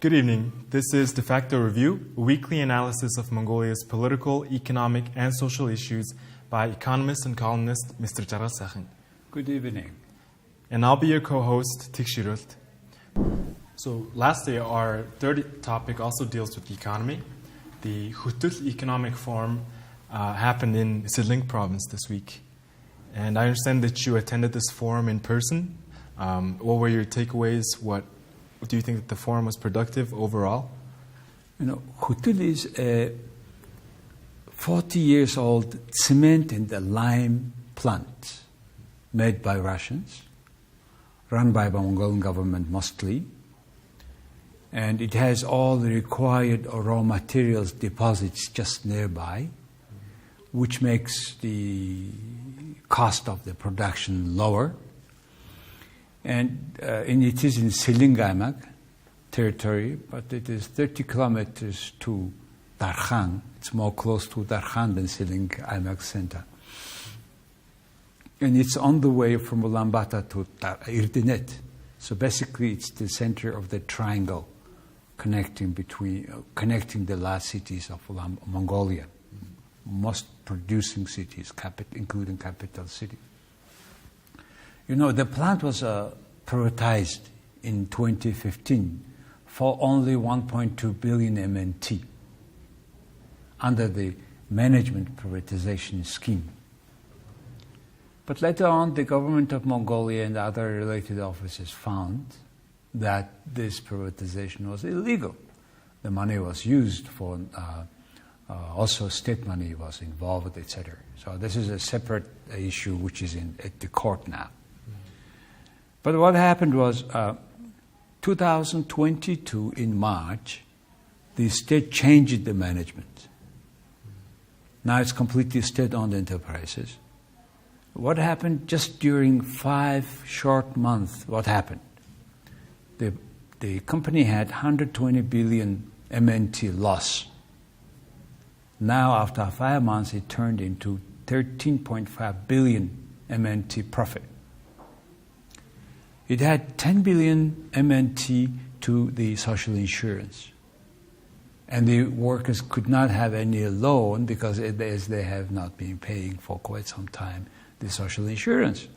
Good evening. This is De Facto Review, a weekly analysis of Mongolia's political, economic, and social issues by economist and columnist Mr. Jargalsaikhan. Good evening. And I'll be your co-host, Tikshirult. So lastly, our third topic also deals with the economy. The Khutul Economic Forum happened in Sidling province this week. And I understand that you attended this forum in person. What were your takeaways? What do you think that the forum was productive overall? Khutul is a 40 years old cement and lime plant made by Russians, run by the Mongolian government mostly. And it has all the required raw materials deposits just nearby, which makes the cost of the production lower. And it is in Sidling territory, but it is 30 kilometers to Darkhan. It's more close to Darkhan than Sidling center. And it's on the way from Ulaanbaatar to Erdenet. So basically, it's the center of the triangle connecting the last cities of Mongolia, most producing cities, including capital city. The plant was privatized in 2015 for only 1.2 billion MNT under the management privatization scheme. But later on, the government of Mongolia and other related offices found that this privatization was illegal. The money was used for, also state money was involved, etc. So this is a separate issue which is at the court now. But what happened was 2022 in March, the state changed the management. Now it's completely state-owned enterprises. What happened just during 5 short months? What happened? The company had 120 billion MNT loss. Now after 5 months, it turned into 13.5 billion MNT profit. It had 10 billion MNT to the social insurance. And the workers could not have any loan because as they have not been paying for quite some time the social insurance.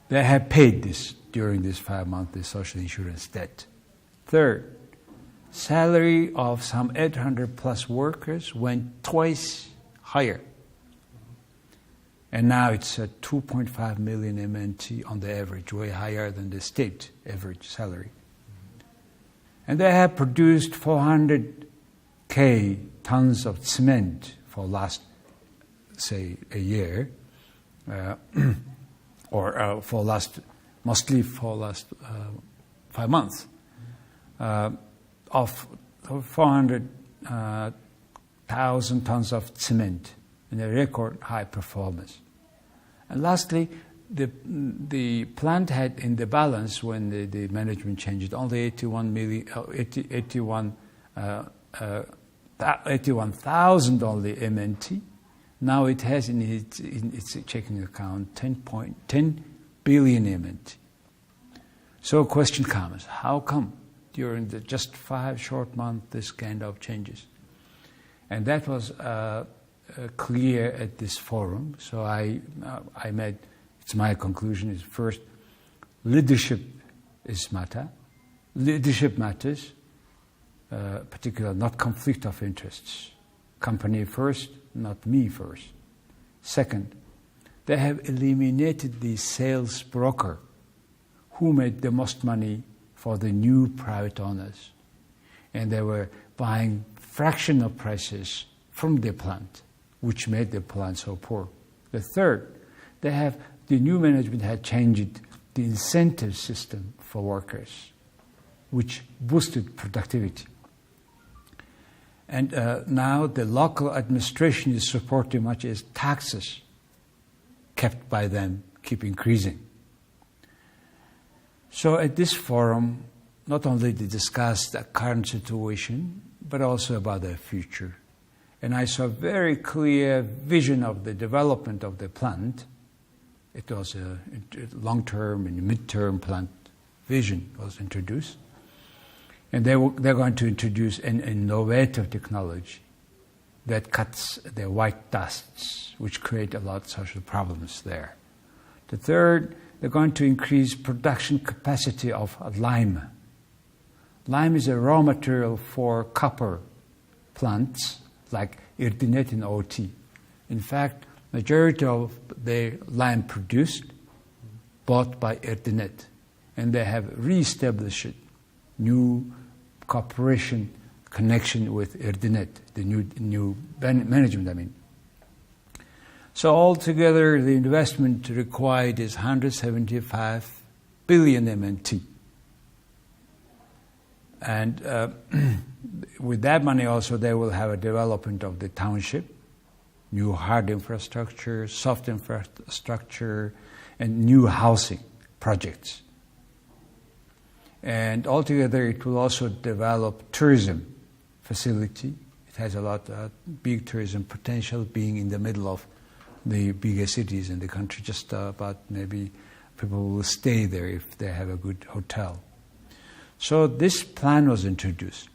They have paid this during this 5 months, the social insurance debt. Third, salary of some 800 plus workers went twice higher. And now it's at 2.5 million MNT on the average, way higher than the state average salary. And they have produced 400K tons of cement for last, say, a year, mostly for last 5 months, of 400,000 tons of cement in a record high performance. And lastly, the plant had in the balance when the management changed only 81,000 only MNT. Now it has in its checking account 10 billion MNT. So a question comes, how come during the just 5 short months this kind of changes? And that was clear at this forum. So I made, it's my conclusion is first, leadership is matter. Leadership matters, particularly not conflict of interests. Company first, not me first. Second, they have eliminated the sales broker who made the most money for the new private owners. And they were buying fractional prices from the plant, which made the plant so poor. The third, the new management had changed the incentive system for workers, which boosted productivity. And now the local administration is supporting much as taxes kept by them keep increasing. So at this forum, not only they discussed the current situation, but also about their future. And I saw a very clear vision of the development of the plant. It was a long-term and mid-term plant vision was introduced. And they're going to introduce an innovative technology that cuts the white dusts, which create a lot of social problems there. The third, they're going to increase production capacity of lime. Lime is a raw material for copper plants like Erdinet and OT. In fact, majority of the lime produced bought by Erdinet, and they have re-established new cooperation connection with Erdinet, the new management, I mean. So altogether, the investment required is 175 billion MNT. And with that money also, they will have a development of the township, new hard infrastructure, soft infrastructure, and new housing projects. And altogether, it will also develop tourism facility. It has a lot of big tourism potential, being in the middle of the bigger cities in the country, just about maybe people will stay there if they have a good hotel. So this plan was introduced.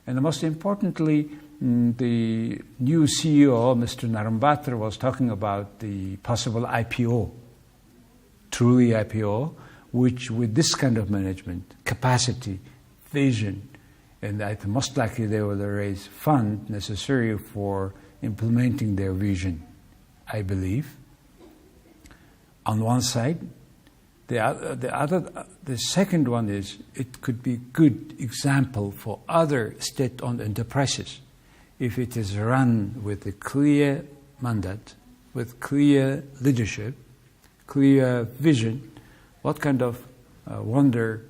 And most importantly, the new CEO, Mr. Narambatra, was talking about the possible IPO, truly IPO, which with this kind of management, capacity, vision, and most likely they will raise funds necessary for implementing their vision, I believe. On one side, the second one is it could be good example for other state-owned enterprises if it is run with a clear mandate, with clear leadership, clear vision, what kind of wonder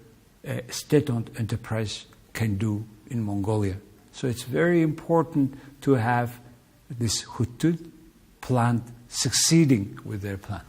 a state-owned enterprise can do in Mongolia. So it's very important to have this Khutul plant succeeding with their plan.